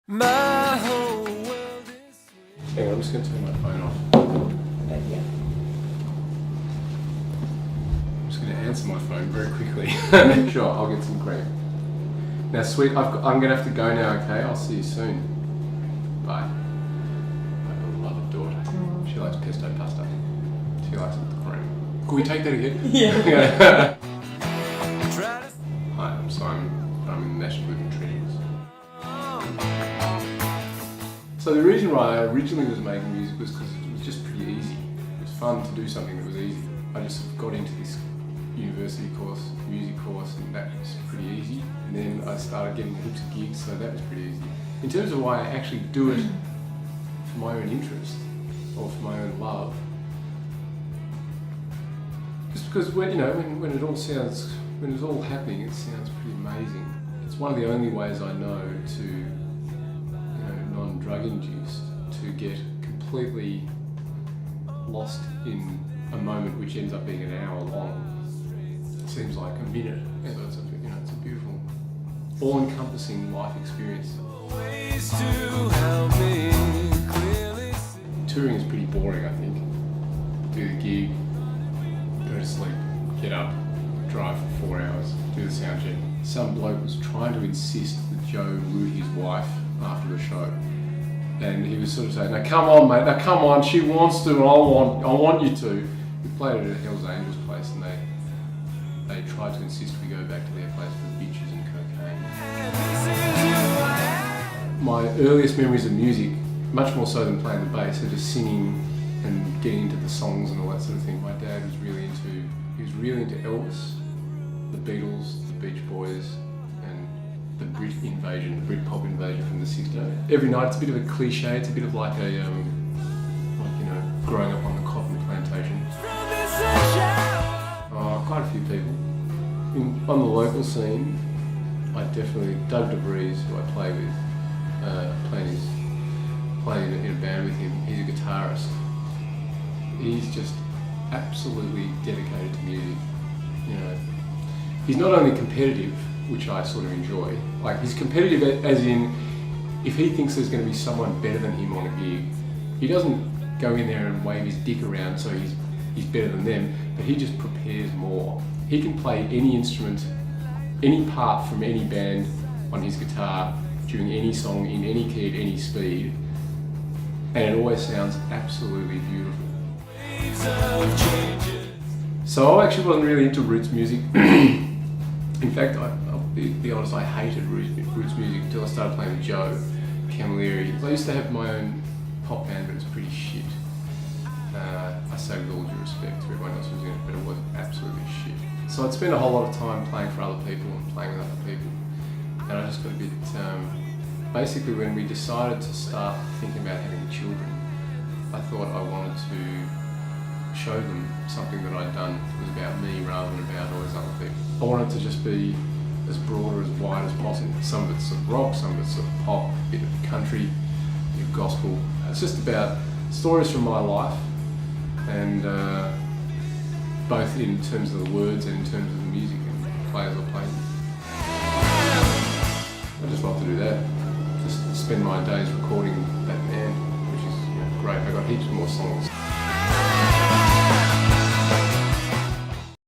My whole world is... Hang on, I'm just going to turn my phone off. Yeah. I'm just going to answer my phone very quickly. Sure, I'll get some cream. Now, sweet, I'm going to have to go now, okay? I'll see you soon. Bye. My beloved daughter. She likes pesto pasta. She likes it with cream. Can we take that again? Yeah. Hi, I'm Simon. I'm in the National Living Trees. So the reason why I originally was making music was because it was just pretty easy. It was fun to do something that was easy. I just got into this university course, music course, and that was pretty easy. And then I started getting heaps of gigs, so that was pretty easy. In terms of why I actually do it for my own interest or for my own love, just because when it all sounds, when it's all happening, it sounds pretty amazing. It's one of the only ways I know to, non-drug induced, to get completely lost in a moment which ends up being an hour long. It seems like a minute. So it's a beautiful, all-encompassing life experience. Touring is pretty boring, I think. Do the gig, go to sleep, get up, drive for 4 hours, do the sound check. Some bloke was trying to insist that Joe root his wife after the show. And he was sort of saying, "Now come on, mate, now come on, she wants to, and I want you to." We played it at Hell's Angels place, and they tried to insist we go back to their place for bitches and cocaine. My earliest memories of music, much more so than playing the bass, are just singing and getting into the songs and all that sort of thing. My dad was really into Elvis, the Beatles, the Beach Boys, and the Brit invasion, the Brit pop invasion from the 60s. Every night it's a bit of a cliche, it's a bit of like a, growing up on the cotton plantation. Quite a few people. On the local scene, I definitely, Doug DeVries, who I play with, playing in a band with him, he's a guitarist. He's just absolutely dedicated to music. He's not only competitive, which I sort of enjoy, like he's competitive as in, if he thinks there's going to be someone better than him on a gig, he doesn't go in there and wave his dick around so he's better than them, but he just prepares more. He can play any instrument, any part from any band on his guitar during any song, in any key, at any speed, and it always sounds absolutely beautiful. So I actually wasn't really into roots music. In fact, I'll be honest, I hated roots music until I started playing with Joe Camilleri. I used to have my own pop band, but it was pretty shit. I say with all due respect to everyone else who was in it, but it was absolutely shit. So I'd spend a whole lot of time playing for other people and playing with other people. And I just got a bit, basically when we decided to start thinking about having children, I thought I wanted to show them something that I'd done that was about me rather than about all these other people. I wanted to just be as broad or as wide as possible. Some of it's sort of rock, some of it's sort of pop, a bit of country, a bit of gospel. It's just about stories from my life, and both in terms of the words and in terms of the music and the players I play with. I just love to do that. Just spend my days recording that band, which is great. I got heaps more songs.